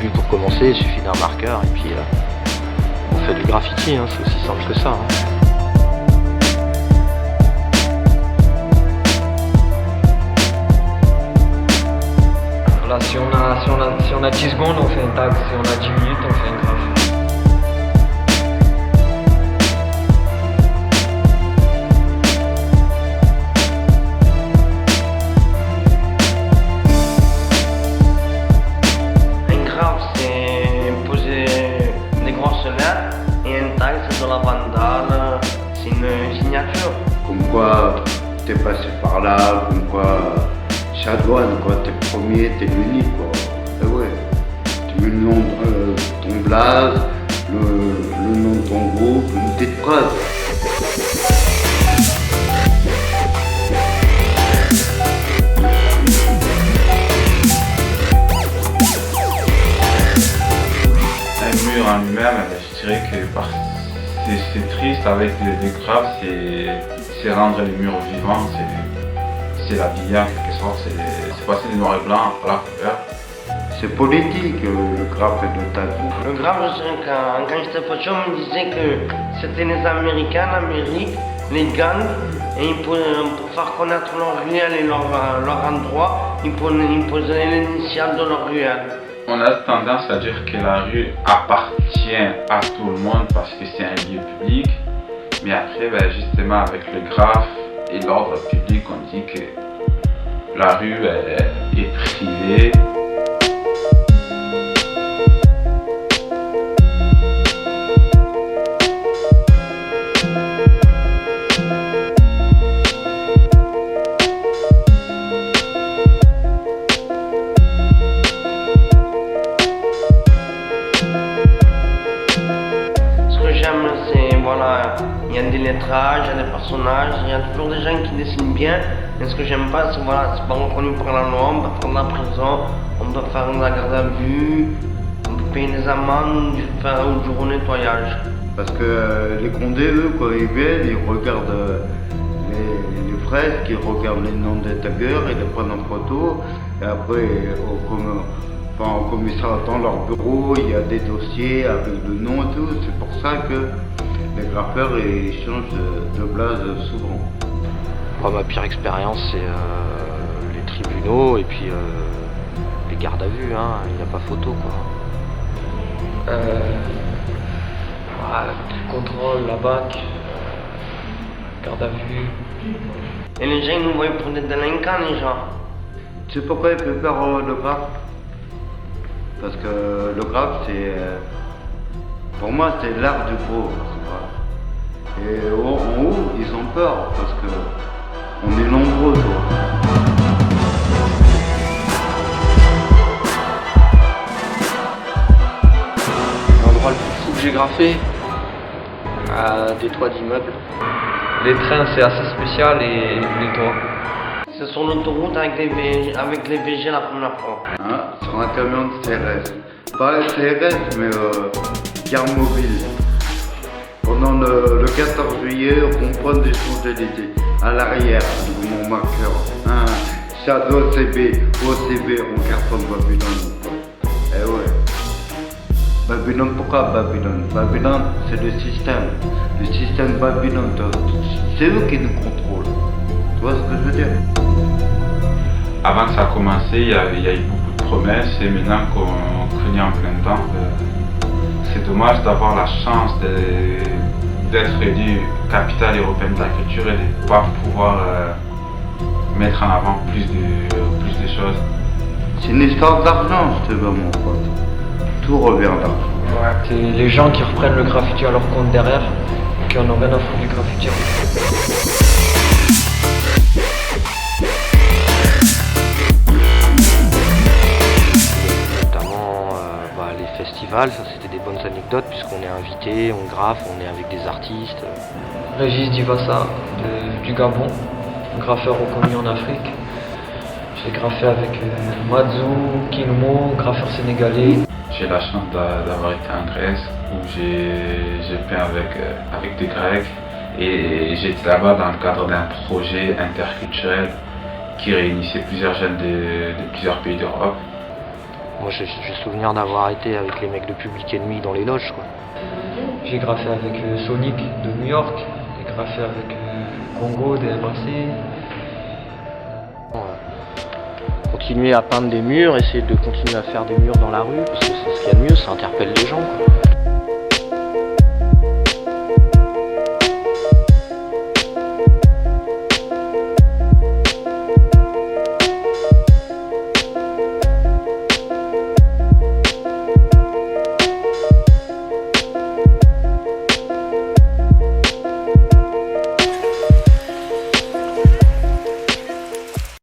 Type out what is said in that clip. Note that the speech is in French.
début pour commencer, il suffit d'un marqueur et puis on fait du graffiti, hein, c'est aussi simple que ça. Hein. Voilà, si on a 10 secondes, on fait un tag, si on a 10 minutes, on fait un graphe. Et un tag, c'est de la vandale, c'est une signature. Comme quoi t'es passé par là, comme quoi Chadouane, quoi, t'es le premier, t'es l'unique, quoi. Et ouais, tu mets le nom de ton blaze, le nom de ton groupe, une petite phrase. Un mur en lui-même, je dirais que c'est triste avec des graves, c'est rendre les murs vivants, c'est l'habiller en quelque sorte, c'est passer du noir et blanc à la couleur. C'est politique, le graphe de tabou. Le grave, quand j'étais petit, on me disait que c'était les Américains, l'Amérique, les gangs, et pour faire connaître leur ruelle et leur endroit, ils posaient l'initiale de leur ruelle. On a tendance à dire que la rue appartient à tout le monde parce que c'est un lieu public, mais après, justement, avec le graphe et l'ordre public, on dit que la rue est privée. Voilà, il y a des lettrages, il y a des personnages, il y a toujours des gens qui dessinent bien. Mais ce que j'aime pas, c'est voilà, c'est pas reconnu par la loi, on peut faire de la prison, on peut faire de la garde à vue, on peut payer des amendes, faire un jour au nettoyage. Parce que les Condés, eux, quand ils viennent, ils regardent les fresques, ils regardent les noms des taggers, ils les prennent en photo, et après, au commissariat, dans leur bureau, il y a des dossiers avec le nom et tout. C'est pour ça que les graffeurs ils changent de blaze souvent. Moi, ma pire expérience, c'est les tribunaux et puis les gardes à vue, hein. Il n'y a pas photo, quoi. Contrôle, la BAC, garde à vue. Et les gens ils nous voient pour des délinquants, les gens. Tu sais pourquoi ils peuvent faire le graphe? Parce que le graphe, pour moi, c'est l'art du pauvre. Et en haut, ils ont peur parce que on est nombreux. L'endroit le plus fou que j'ai graffé, des toits d'immeubles. Les trains, c'est assez spécial et les toits. C'est sur l'autoroute avec les VG la première fois. Hein, sur un camion de CRS. Pas CRS, mais garde mobile. Pendant le 14 juillet, on prend des Champs-Élysées à l'arrière de mon marqueur. Hein, Shadow CB, OCB, on cartonne Babylone. Eh ouais. Babylone, pourquoi Babylone? Babylone, c'est le système. Le système Babylone, c'est eux qui nous contrôlent. Tu vois ce que je veux dire? Avant que ça a commencé, il y a eu beaucoup de promesses et maintenant qu'on connaît en plein temps, c'est dommage d'avoir la chance d'être élu capitale européenne de la culture et de ne pas pouvoir mettre en avant plus de choses. C'est une histoire d'argent, je te veux, mon pote. Tout revient d'argent. Ouais, c'est les gens qui reprennent le graffiti à leur compte derrière, qui en ont rien à foutre du graffiti. Festival, ça c'était des bonnes anecdotes puisqu'on est invité, on graffe, on est avec des artistes. Régis Divassa du Gabon, graffeur reconnu en Afrique. J'ai graffé avec Mazou, King Mo, graffeur sénégalais. J'ai la chance d'avoir été en Grèce où j'ai peint avec des Grecs et j'étais là-bas dans le cadre d'un projet interculturel qui réunissait plusieurs jeunes de plusieurs pays d'Europe. Moi j'ai souvenir d'avoir été avec les mecs de Public Enemy dans les loges, quoi. J'ai graffé avec Sonic de New York, j'ai graffé avec Congo, DMAC. Continuer à peindre des murs, essayer de continuer à faire des murs dans la rue, parce que c'est ce qu'il y a de mieux, ça interpelle les gens, quoi.